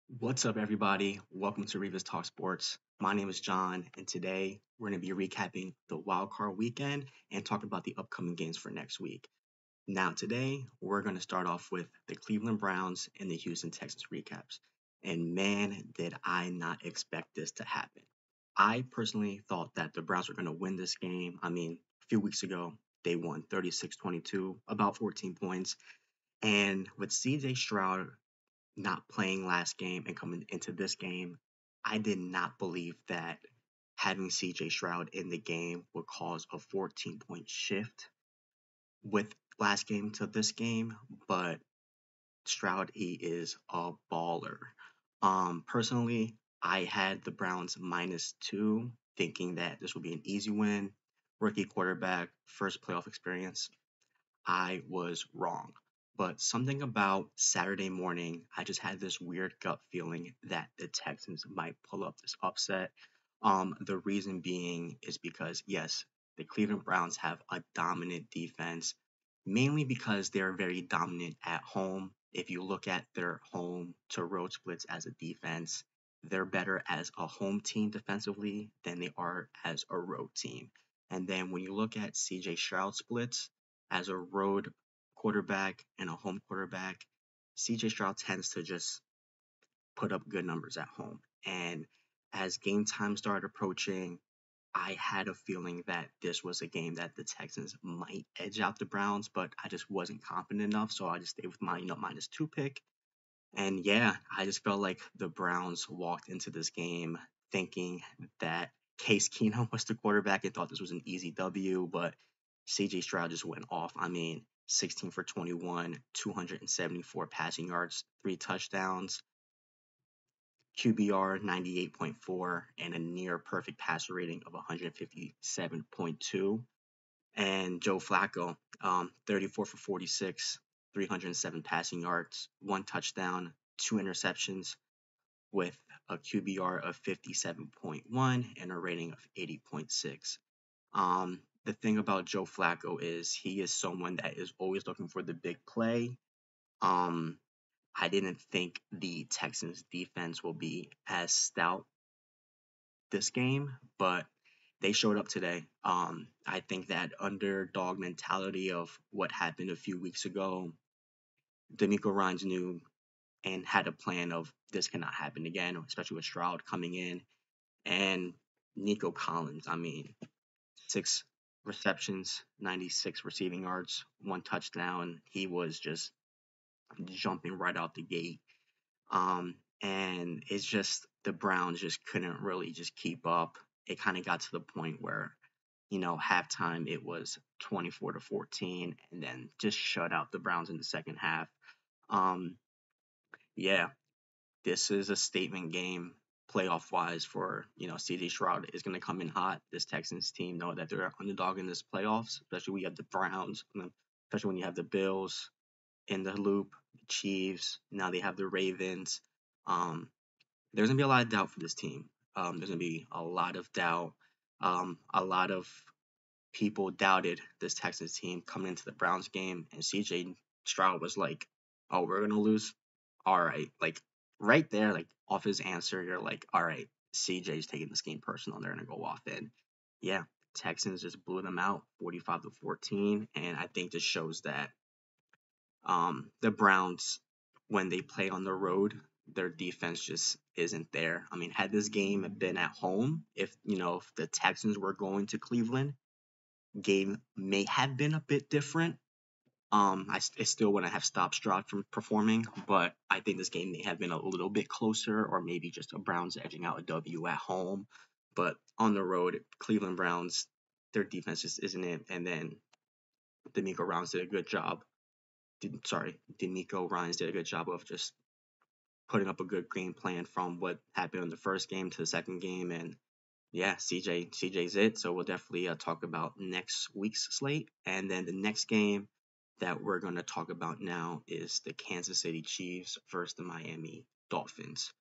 What's up, everybody? Welcome to Reva's Talk Sports. My name is John, and today we're going to be recapping the wild card weekend and talking about the upcoming games for next week. Now, today we're going to start off with the Cleveland Browns and the Houston Texans recaps. And man, did I not expect this to happen. I personally thought that the Browns were going to win this game. A few weeks ago, they won 36-22, about 14 points. And with CJ Stroud not playing last game and coming into this game, I did not believe that having CJ Stroud in the game would cause a 14-point shift with last game to this game, but Stroud, he is a baller. Personally, I had the Browns -2, thinking that this would be an easy win. Rookie quarterback, first playoff experience. I was wrong. But something about Saturday morning, I just had this weird gut feeling that the Texans might pull up this upset. The reason being is because, yes, the Cleveland Browns have a dominant defense, mainly because they're very dominant at home. If you look at their home to road splits as a defense, they're better as a home team defensively than they are as a road team. And then when you look at CJ Stroud splits, as a road quarterback and a home quarterback, CJ Stroud tends to just put up good numbers at home. And as game time started approaching, I had a feeling that this was a game that the Texans might edge out the Browns, but I just wasn't confident enough, so I just stayed with my -2 pick. And yeah, I just felt like the Browns walked into this game thinking that Case Keenum was the quarterback and thought this was an easy W, but CJ Stroud just went off. 16 for 21, 274 passing yards, three touchdowns, QBR 98.4, and a near perfect passer rating of 157.2. And Joe Flacco, 34 for 46, 307 passing yards, one touchdown, two interceptions, with a QBR of 57.1 and a rating of 80.6. The thing about Joe Flacco is he is someone that is always looking for the big play. Um, I didn't think the Texans defense will be as stout this game, but they showed up today. I think that underdog mentality of what happened a few weeks ago, D'Amico Ryan's knew and had a plan of this cannot happen again, especially with Stroud coming in. And Nico Collins, six receptions, 96 receiving yards, one touchdown. He was just jumping right out the gate. And it's just the Browns just couldn't really just keep up. It kind of got to the point where, halftime it was 24-14, and then just shut out the Browns in the second half. Um, yeah, this is a statement game playoff wise for CJ Stroud is going to come in hot. This Texans team know that they're underdog in this playoffs, especially when you have the Browns, especially when you have the Bills in the loop, Chiefs. Now they have the Ravens. Um, there's gonna be a lot of doubt for this team. There's gonna be a lot of doubt. A lot of people doubted this Texans team coming into the Browns game, and CJ Stroud was like, "Oh, we're gonna lose. All right." Like right there, like off his answer, you're like, "All right, CJ's taking this game personal. They're gonna go off." And yeah, Texans just blew them out, 45-14, and I think this shows that the Browns, when they play on the road, their defense just isn't there. Had this game been at home, if the Texans were going to Cleveland, game may have been a bit different. It still wouldn't have stopped Stroud from performing, but I think this game may have been a little bit closer, or maybe just a Browns edging out a W at home. But on the road, Cleveland Browns, their defense just isn't it. And then D'Amico Ryan's did a good job. D'Amico Ryan's did a good job of just putting up a good game plan from what happened in the first game to the second game. And yeah, CJ's it. So we'll definitely talk about next week's slate. And then the next game that we're going to talk about now is the Kansas City Chiefs versus the Miami Dolphins.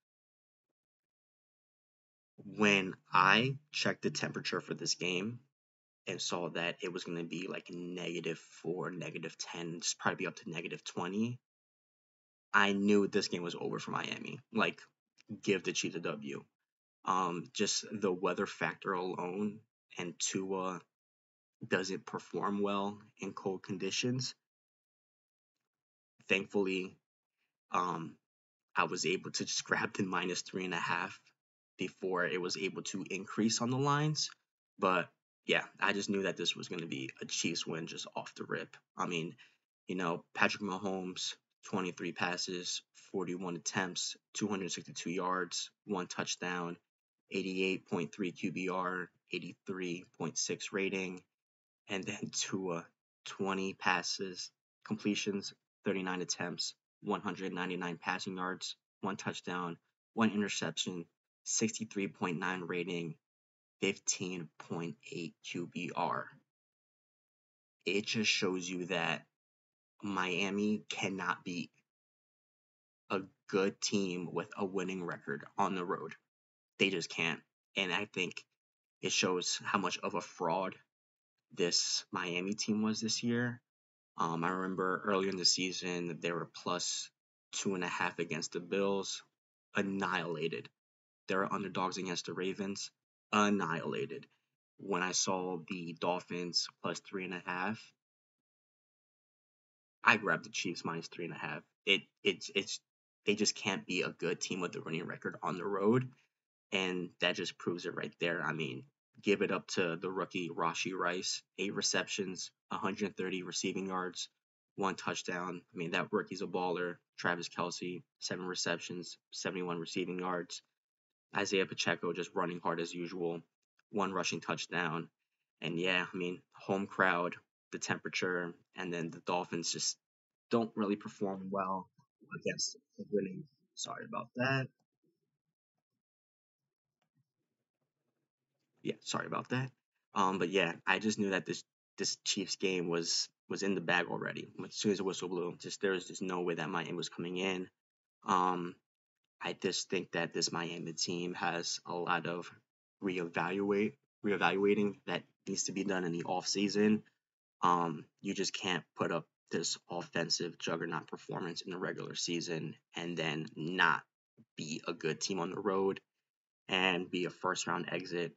When I checked the temperature for this game and saw that it was going to be like -4, -10, just probably be up to -20, I knew this game was over for Miami. Like give the Chiefs a W. Just the weather factor alone, and Tua doesn't perform well in cold conditions. Thankfully, um, I was able to just grab the -3.5 before it was able to increase on the lines. But yeah, I just knew that this was going to be a Chiefs win just off the rip. I mean, Patrick Mahomes, 23 passes, 41 attempts, 262 yards, one touchdown, 88.3 QBR, 83.6 rating, and then Tua, 20 passes, completions, 39 attempts, 199 passing yards, one touchdown, one interception, 63.9 rating, 15.8 QBR. It just shows you that Miami cannot beat a good team with a winning record on the road. They just can't. And I think it shows how much of a fraud this Miami team was this year. I remember earlier in the season they were plus 2.5 against the Bills, annihilated. They were underdogs against the Ravens, annihilated. When I saw the Dolphins plus 3.5, I grabbed the Chiefs -3.5. It's they just can't be a good team with a winning record on the road, and that just proves it right there. I mean, give it up to the rookie Rashi Rice, 8 receptions, 130 receiving yards, one touchdown. I mean, that rookie's a baller. Travis Kelsey, 7 receptions, 71 receiving yards. Isaiah Pacheco just running hard as usual, one rushing touchdown. And yeah, I mean, home crowd, the temperature, and then the Dolphins just don't really perform well against the winning. Sorry about that. Yeah, sorry about that. But yeah, I just knew that this Chiefs game was in the bag already. As soon as the whistle blew, just there was just no way that Miami was coming in. Um, I just think that this Miami team has a lot of reevaluating that needs to be done in the off season. You just can't put up this offensive juggernaut performance in the regular season and then not be a good team on the road and be a first round exit.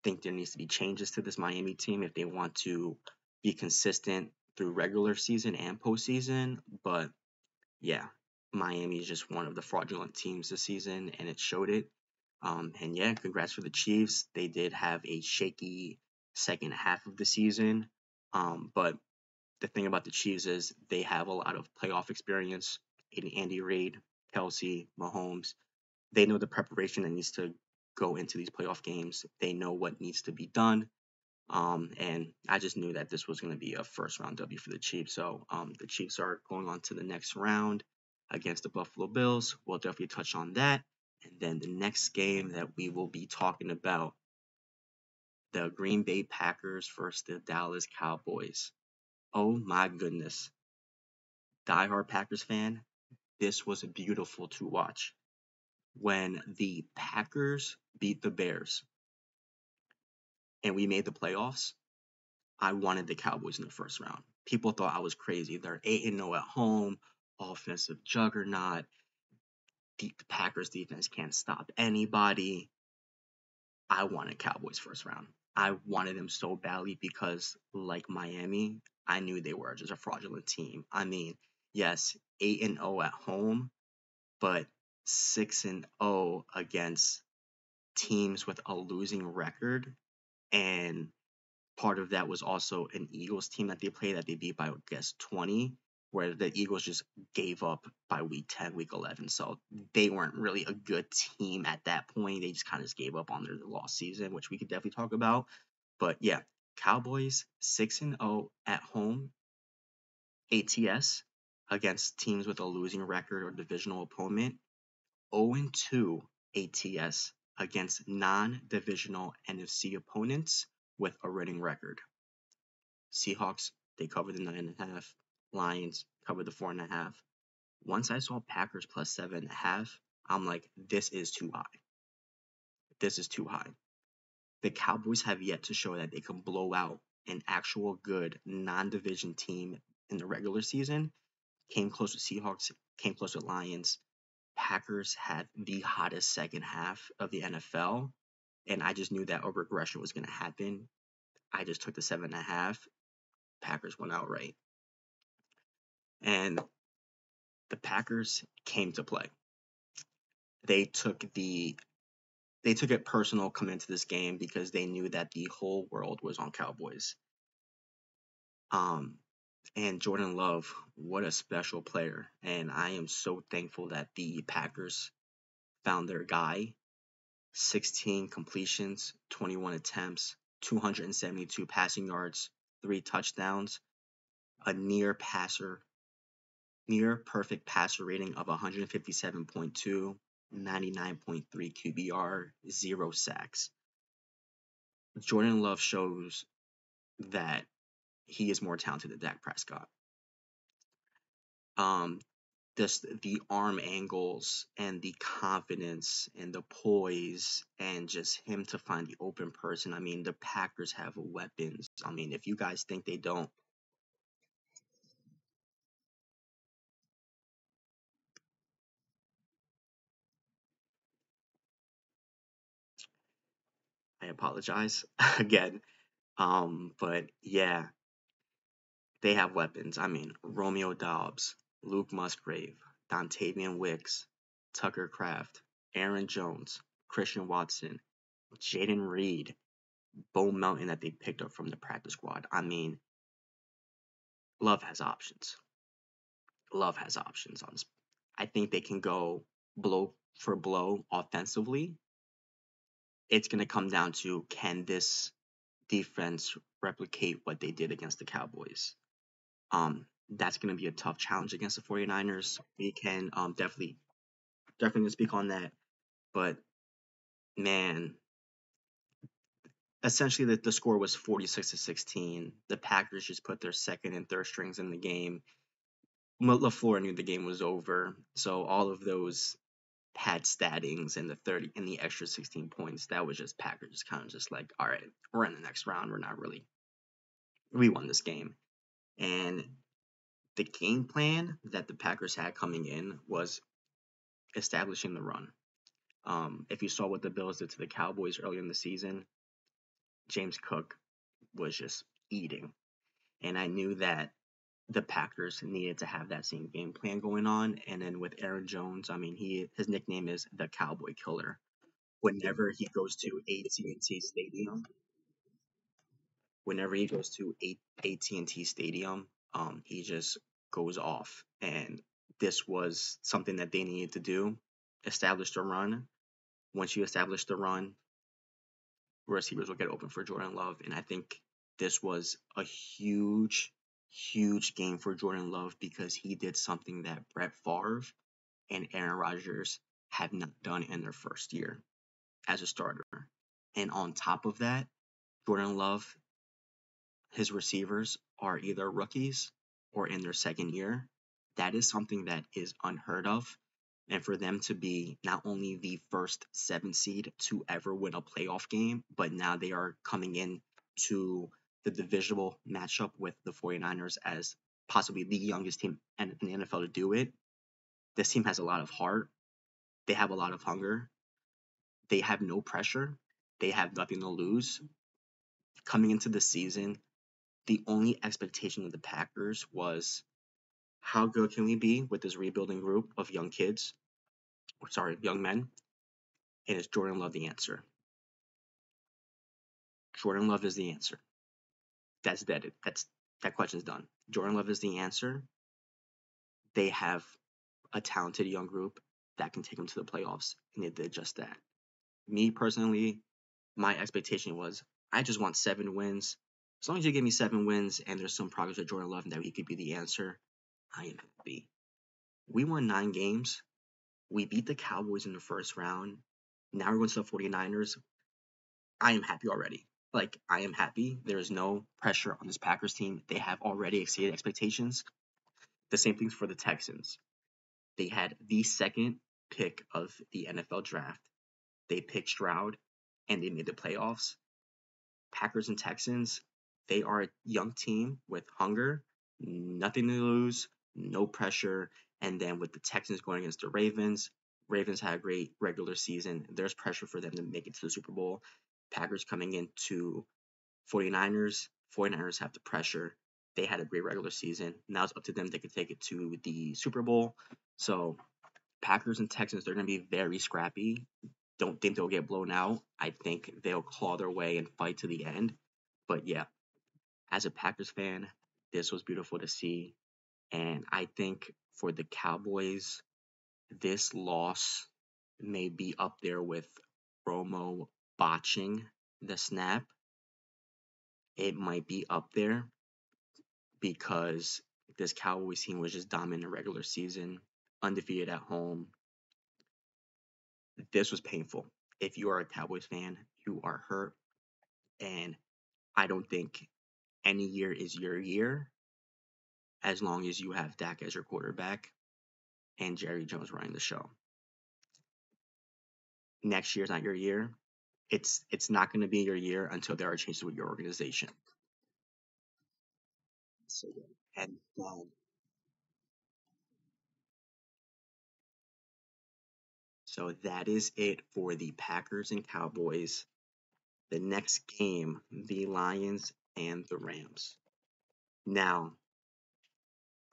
Think there needs to be changes to this Miami team if they want to be consistent through regular season and postseason. But yeah, Miami is just one of the fraudulent teams this season, and it showed it. And yeah, congrats for the Chiefs. They did have a shaky second half of the season. But the thing about the Chiefs is they have a lot of playoff experience. Andy Reid, Kelsey, Mahomes, they know the preparation that needs to go into these playoff games. They know what needs to be done. And I just knew that this was going to be a first round W for the Chiefs. So the Chiefs are going on to the next round against the Buffalo Bills. We'll definitely touch on that. And then the next game that we will be talking about, the Green Bay Packers versus the Dallas Cowboys. Oh my goodness. Diehard Packers fan, this was beautiful to watch. When the Packers beat the Bears and we made the playoffs, I wanted the Cowboys in the first round. People thought I was crazy. They're 8-0 at home, offensive juggernaut. The Packers defense can't stop anybody. I wanted Cowboys first round. I wanted them so badly because, like Miami, I knew they were just a fraudulent team. I mean, yes, 8-0 at home, but 6-0 against teams with a losing record. And part of that was also an Eagles team that they played that they beat by, I guess, 20, where the Eagles just gave up by week 10, week 11. So they weren't really a good team at that point. They just kind of just gave up on their lost season, which we could definitely talk about. But yeah, Cowboys 6-0 at home, ATS, against teams with a losing record or divisional opponent. 0-2 ATS against non-divisional NFC opponents with a winning record. Seahawks, they covered the 9.5. Lions covered the 4.5. Once I saw Packers plus 7.5, I'm like, this is too high. This is too high. The Cowboys have yet to show that they can blow out an actual good non-division team in the regular season. Came close with Seahawks, came close with Lions. Packers had the hottest second half of the NFL, and I just knew that a regression was going to happen. I just took the 7.5. Packers won outright. And the Packers came to play. They took it personal coming into this game because they knew that the whole world was on Cowboys. And Jordan Love, what a special player. And I am so thankful that the Packers found their guy. 16 completions, 21 attempts, 272 passing yards, 3 touchdowns, a near perfect passer rating of 157.2, 99.3 QBR, 0 sacks. Jordan Love shows that he is more talented than Dak Prescott. The arm angles and the confidence and the poise and just him to find the open person. I mean, the Packers have weapons. I mean, if you guys think they don't, I apologize again. But yeah, they have weapons. I mean, Romeo Dobbs, Luke Musgrave, Dontavian Wicks, Tucker Kraft, Aaron Jones, Christian Watson, Jaden Reed, Bo Melton that they picked up from the practice squad. I mean, Love has options. Love has options on this. I think they can go blow for blow offensively. It's going to come down to, can this defense replicate what they did against the Cowboys? That's going to be a tough challenge against the 49ers. We can definitely speak on that. But man, essentially the score was 46-16. The Packers just put their second and third strings in the game. LaFleur knew the game was over, so all of those pad statings and the 30 and the extra 16 points, that was just Packers kind of just like, all right, we're in the next round. We won this game. And the game plan that the Packers had coming in was establishing the run. If you saw what the Bills did to the Cowboys earlier in the season, James Cook was just eating. And I knew that the Packers needed to have that same game plan going on. And then with Aaron Jones, I mean, his nickname is the Cowboy Killer. Whenever he goes to AT&T Stadium, whenever he goes to AT&T Stadium, he just goes off. And this was something that they needed to do, establish the run. Once you establish the run, receivers will get open for Jordan Love. And I think this was a huge, huge game for Jordan Love because he did something that Brett Favre and Aaron Rodgers have not done in their first year as a starter. And on top of that, Jordan Love, his receivers are either rookies or in their second year. That is something that is unheard of. And for them to be not only the first 7 seed to ever win a playoff game, but now they are coming in to the divisional matchup with the 49ers as possibly the youngest team in the NFL to do it. This team has a lot of heart. They have a lot of hunger. They have no pressure. They have nothing to lose. Coming into the season, the only expectation of the Packers was, how good can we be with this rebuilding group of young men? And is Jordan Love the answer? Jordan Love is the answer. That's dead. That question's done. Jordan Love is the answer. They have a talented young group that can take them to the playoffs, and they did just that. Me personally, my expectation was, I just want 7 wins. As long as you give me 7 wins and there's some progress with Jordan Love and that he could be the answer, I am happy. We won 9 games. We beat the Cowboys in the first round. Now we're going to the 49ers. I am happy already. I am happy. There is no pressure on this Packers team. They have already exceeded expectations. The same things for the Texans. They had the second pick of the NFL draft. They picked Stroud, and they made the playoffs. Packers and Texans, they are a young team with hunger, nothing to lose, no pressure. And then with the Texans going against the Ravens, Ravens had a great regular season. There's pressure for them to make it to the Super Bowl. Packers coming into 49ers. 49ers have the pressure. They had a great regular season. Now it's up to them. They could take it to the Super Bowl. So Packers and Texans, they're going to be very scrappy. Don't think they'll get blown out. I think they'll claw their way and fight to the end. But yeah, as a Packers fan, this was beautiful to see. And I think for the Cowboys, this loss may be up there with Romo botching the snap. It might be up there because this Cowboys team was just dominant in the regular season, undefeated at home. This was painful. If you are a Cowboys fan, you are hurt. And I don't think any year is your year as long as you have Dak as your quarterback and Jerry Jones running the show. Next year's not your year. It's not going to be your year until there are changes with your organization. So and so that is it for the Packers and Cowboys. The next game, the Lions and the Rams. Now,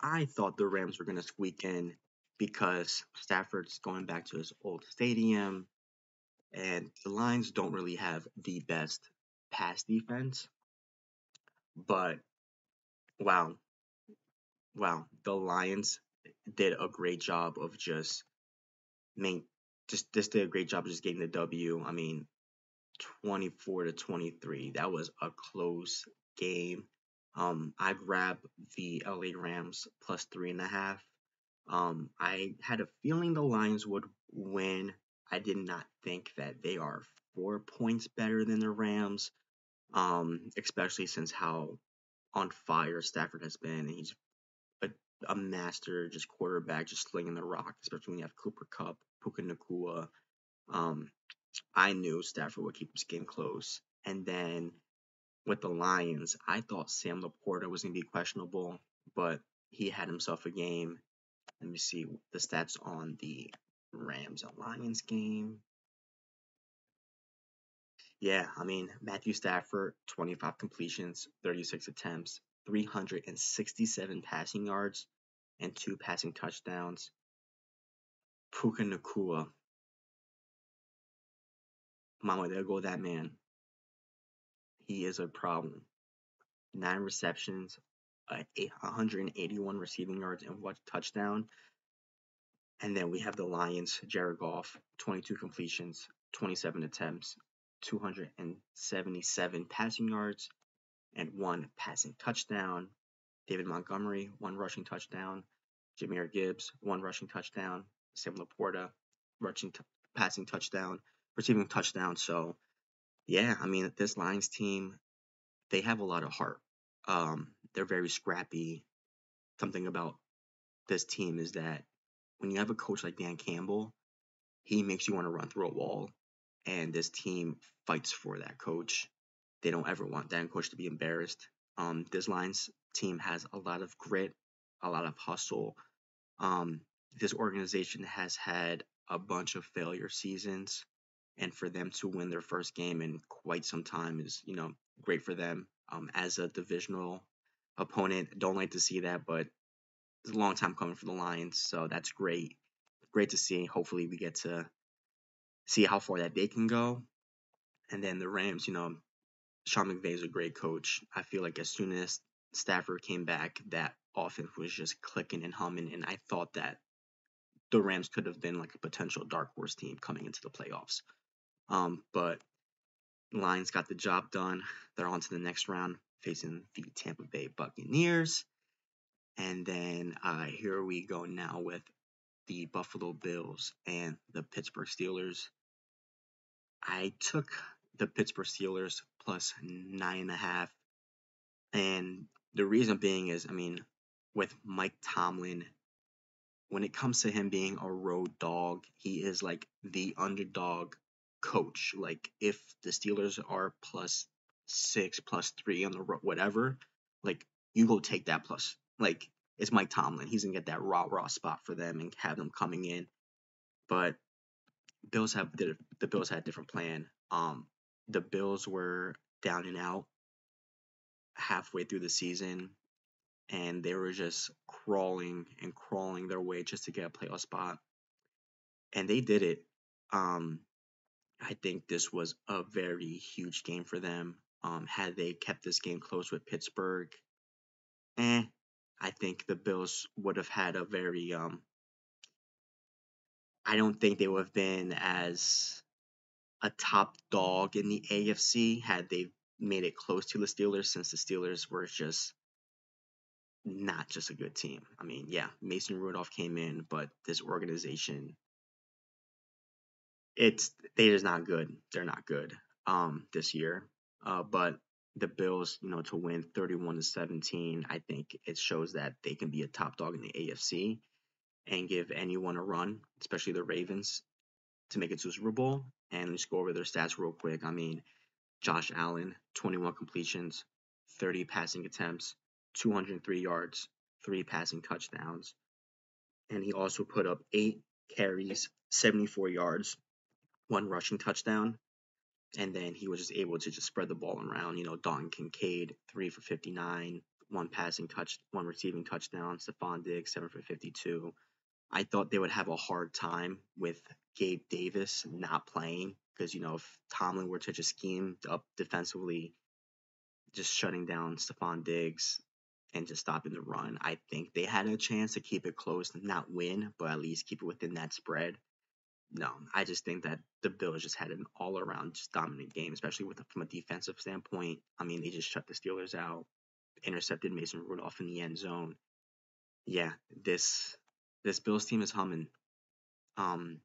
I thought the Rams were going to squeak in because Stafford's going back to his old stadium, and the Lions don't really have the best pass defense. But wow, wow, the Lions did a great job of main, just did a great job of just getting the W. I mean, 24-23. That was a close game. I grabbed the LA Rams plus 3.5. I had a feeling the Lions would win. I did not think that they are 4 points better than the Rams, especially since how on fire Stafford has been. He's a, a master just quarterback, just slinging the rock, especially when you have Cooper Kupp, Puka Nakua. Um, I knew Stafford would keep this game close. And then with the Lions, I thought Sam Laporta was going to be questionable, but he had himself a game. Let me see the stats on the Rams and Lions game. Yeah, I mean, Matthew Stafford, 25 completions, 36 attempts, 367 passing yards, and 2 passing touchdowns. Puka Nakua, mama, there go that man. He is a problem. 9 receptions, 181 receiving yards, and 1 touchdown. And then we have the Lions, Jared Goff, 22 completions, 27 attempts, 277 passing yards, and 1 passing touchdown. David Montgomery, 1 rushing touchdown. Jahmyr Gibbs, 1 rushing touchdown. Sam Laporta, passing touchdown, receiving touchdown. So, yeah, I mean, this Lions team, they have a lot of heart. They're very scrappy. Something about this team is that when you have a coach like Dan Campbell, he makes you want to run through a wall. And this team fights for that coach. They don't ever want that coach to be embarrassed. This Lions team has a lot of grit, a lot of hustle. This organization has had a bunch of failure seasons, and for them to win their first game in quite some time is, great for them. As a divisional opponent, don't like to see that, but it's a long time coming for the Lions, so that's great. Great to see. Hopefully, we get to see how far that they can go. And then the Rams, Sean McVay is a great coach. I feel like as soon as Stafford came back, that offense was just clicking and humming, and I thought that the Rams could have been like a potential dark horse team coming into the playoffs. But Lions got the job done. They're on to the next round, facing the Tampa Bay Buccaneers. And then here we go now with the Buffalo Bills and the Pittsburgh Steelers. I took the Pittsburgh Steelers plus 9.5. And the reason being is, I mean, with Mike Tomlin, when it comes to him being a road dog, he is like the underdog coach. Like if the Steelers are +6, +3 on the road, whatever, like you go take that plus. Like it's Mike Tomlin. He's gonna get that raw spot for them and have them coming in. But the Bills had a different plan. The Bills were down and out halfway through the season, and they were just crawling and crawling their way just to get a playoff spot, and they did it. Um, I think this was a very huge game for them. Had they kept this game close with Pittsburgh, eh, I think the Bills would have had a very I don't think they would have been as a top dog in the AFC had they made it close to the Steelers, since the Steelers were just not just a good team. I mean, yeah, Mason Rudolph came in, but this organization, they just not good. They're not good this year. But the Bills, to win 31-17, I think it shows that they can be a top dog in the AFC and give anyone a run, especially the Ravens, to make it to the Super Bowl. And let's go over their stats real quick. I mean, Josh Allen, 21 completions, 30 passing attempts, 203 yards, 3 passing touchdowns. And he also put up 8 carries, 74 yards, 1 rushing touchdown. And then he was just able to just spread the ball around. Dalton Kincaid, 3 for 59, 1 receiving touchdown. Stephon Diggs, 7 for 52. I thought they would have a hard time with Gabe Davis not playing because, if Tomlin were to just scheme up defensively, just shutting down Stephon Diggs and just stopping the run, I think they had a chance to keep it close, not win, but at least keep it within that spread. No, I just think that the Bills just had an all-around just dominant game, especially from a defensive standpoint. I mean, they just shut the Steelers out, intercepted Mason Rudolph in the end zone. Yeah, this Bills team is humming. Um,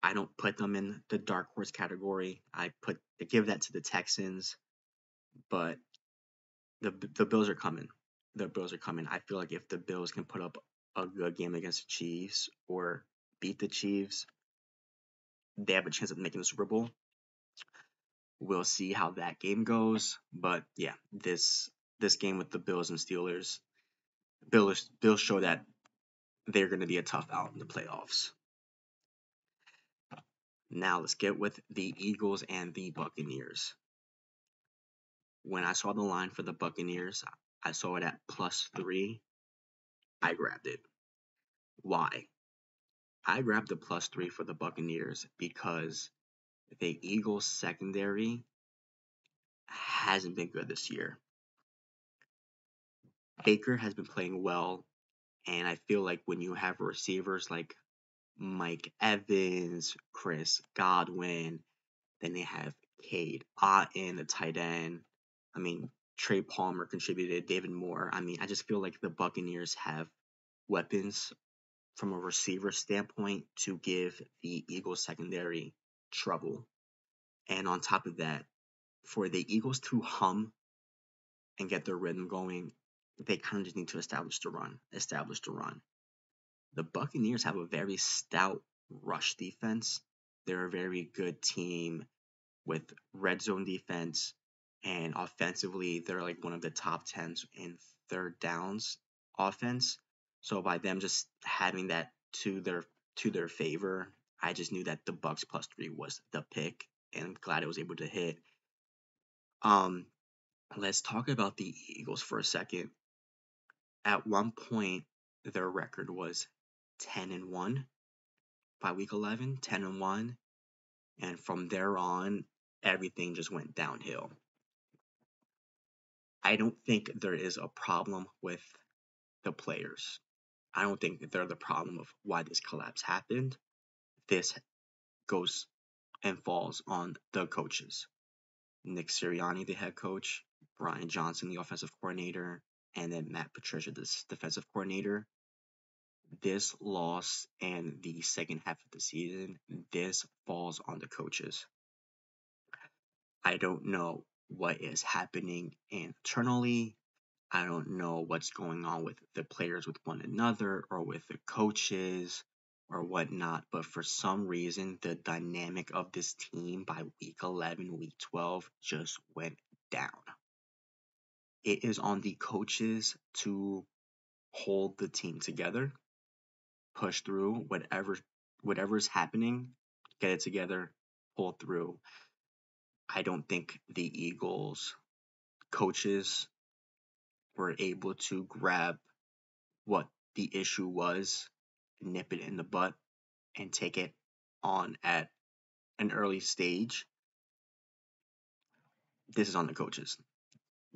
I don't put them in the dark horse category. I give that to the Texans, but the Bills are coming. The Bills are coming. I feel like if the Bills can put up a good game against the Chiefs or beat the Chiefs, they have a chance of making the Super Bowl. We'll see how that game goes, but yeah, this game with the Bills and Steelers, Bills show that they're going to be a tough out in the playoffs. Now let's get with the Eagles and the Buccaneers. When I saw the line for the Buccaneers, I saw it at +3. I grabbed it. Why? I grabbed the +3 for the Buccaneers because the Eagles secondary hasn't been good this year. Baker has been playing well, and I feel like when you have receivers like Mike Evans, Chris Godwin, then they have Cade Otton, the tight end. I mean, Trey Palmer contributed, David Moore. I mean, I just feel like the Buccaneers have weapons from a receiver standpoint to give the Eagles secondary trouble. And on top of that, for the Eagles to hum and get their rhythm going, they kind of just need to establish the run. The Buccaneers have a very stout rush defense. They're a very good team with red zone defense, and offensively, they're like one of the top 10s in third downs offense. So by them just having that to their favor, I just knew that the Bucks +3 was the pick, and I'm glad it was able to hit. Let's talk about the Eagles for a second. At one point, their record was 10-1 by week 11, 10-1, and from there on, everything just went downhill. I don't think there is a problem with the players. I don't think that they're the problem of why this collapse happened. This goes and falls on the coaches. Nick Sirianni, the head coach, Brian Johnson, the offensive coordinator, and then Matt Patricia, the defensive coordinator. This loss and the second half of the season, this falls on the coaches. I don't know what is happening internally. I don't know what's going on with the players with one another or with the coaches or whatnot, but for some reason, the dynamic of this team by week 11, week 12 just went down. It is on the coaches to hold the team together, push through whatever whatever's happening, get it together, pull through. I don't think the Eagles coaches were able to grab what the issue was, nip it in the butt, and take it on at an early stage. This is on the coaches.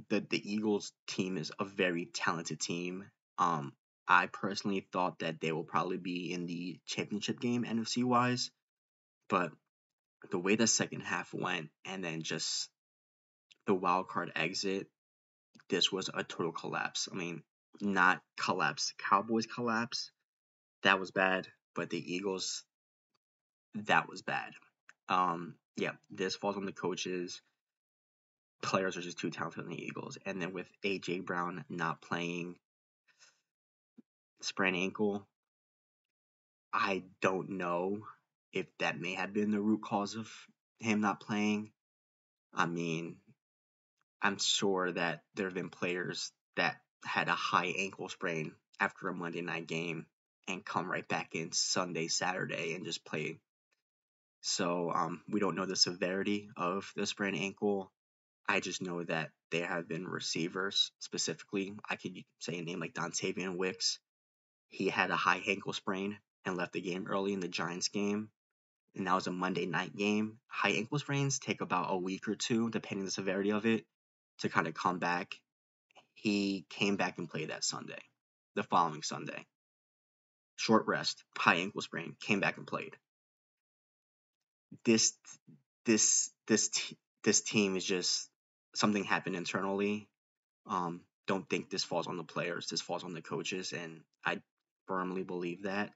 The Eagles team is a very talented team. I personally thought that they will probably be in the championship game NFC wise, but the way the second half went and then just the wild card exit, this was a total collapse. I mean, not collapse, Cowboys collapse. That was bad, but the Eagles, that was bad. Yeah, this falls on the coaches. Players are just too talented on the Eagles. And then with AJ Brown not playing, sprained ankle, I don't know if that may have been the root cause of him not playing. I mean, I'm sure that there have been players that had a high ankle sprain after a Monday night game and come right back in Sunday, Saturday and just play. So we don't know the severity of the sprained ankle. I just know that there have been receivers specifically. I could say a name like Dontavian Wicks. He had a high ankle sprain and left the game early in the Giants game. And that was a Monday night game. High ankle sprains take about a week or two, depending on the severity of it, to kind of come back. He came back and played that Sunday, the following Sunday. Short rest, high ankle sprain, came back and played. This this this this team is just something happened internally. Don't think this falls on the players. This falls on the coaches, and I firmly believe that.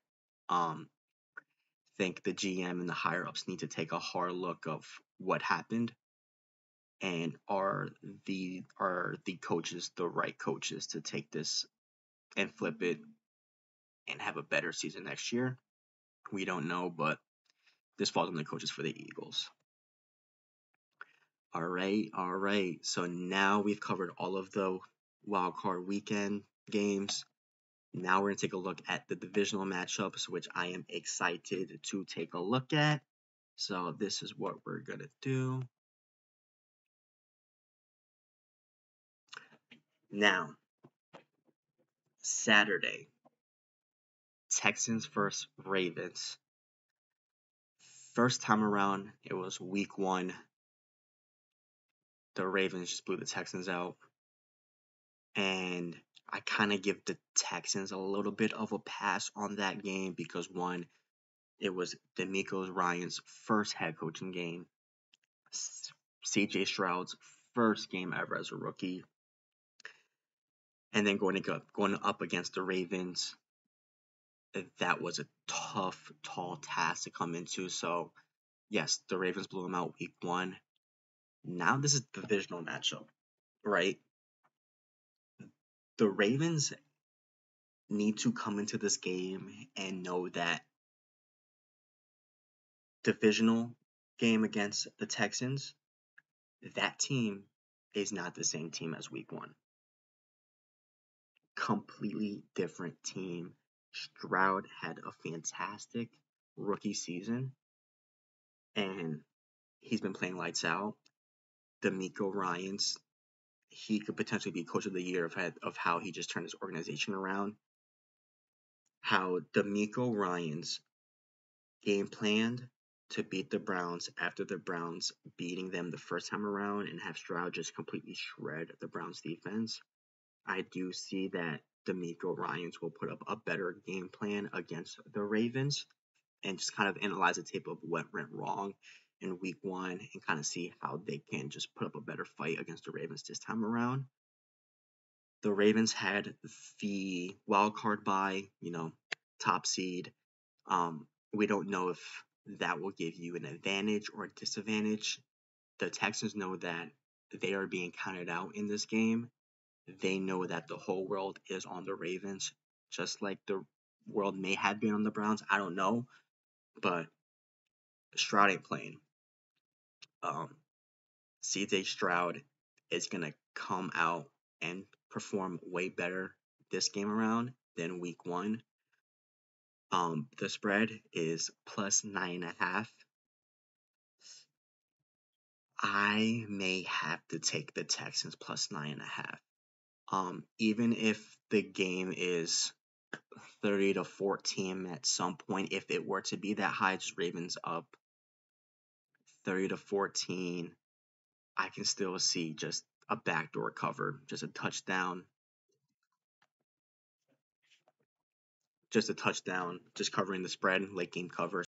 Think the GM and the higher ups need to take a hard look of what happened, and are the coaches the right coaches to take this and flip it and have a better season next year? We don't know, but this falls on the coaches for the Eagles. All right, all right. So now we've covered all of the wild card weekend games. Now we're going to take a look at the divisional matchups, which I am excited to take a look at. So this is what we're going to do. Now, Saturday, Texans versus Ravens. First time around, it was week 1. The Ravens just blew the Texans out. And I kind of give the Texans a little bit of a pass on that game because, one, it was DeMeco Ryans' first head coaching game. CJ Stroud's first game ever as a rookie. And then going up against the Ravens, that was a tough, tall task to come into. So, yes, the Ravens blew them out week 1. Now this is the divisional matchup, right? The Ravens need to come into this game and know that divisional game against the Texans, that team is not the same team as week 1. Completely different team. Stroud had a fantastic rookie season, and he's been playing lights out. DeMeco Ryans, he could potentially be coach of the year of how he just turned his organization around. How DeMeco Ryans game planned to beat the Browns after the Browns beating them the first time around and have Stroud just completely shred the Browns defense. I do see that DeMeco Ryans will put up a better game plan against the Ravens and just kind of analyze the tape of what went wrong in week 1 and kind of see how they can just put up a better fight against the Ravens this time around. The Ravens had the wild card bye, top seed. We don't know if that will give you an advantage or a disadvantage. The Texans know that they are being counted out in this game. They know that the whole world is on the Ravens, just like the world may have been on the Browns. I don't know, but Stroud ain't playing. CJ Stroud is going to come out and perform way better this game around than week 1. The spread is plus 9.5. I may have to take the Texans plus 9.5. Even if the game is 30-14 at some point, if it were to be that high, just Ravens up 30-14, I can still see just a backdoor cover, just a touchdown, just covering the spread, late game cover.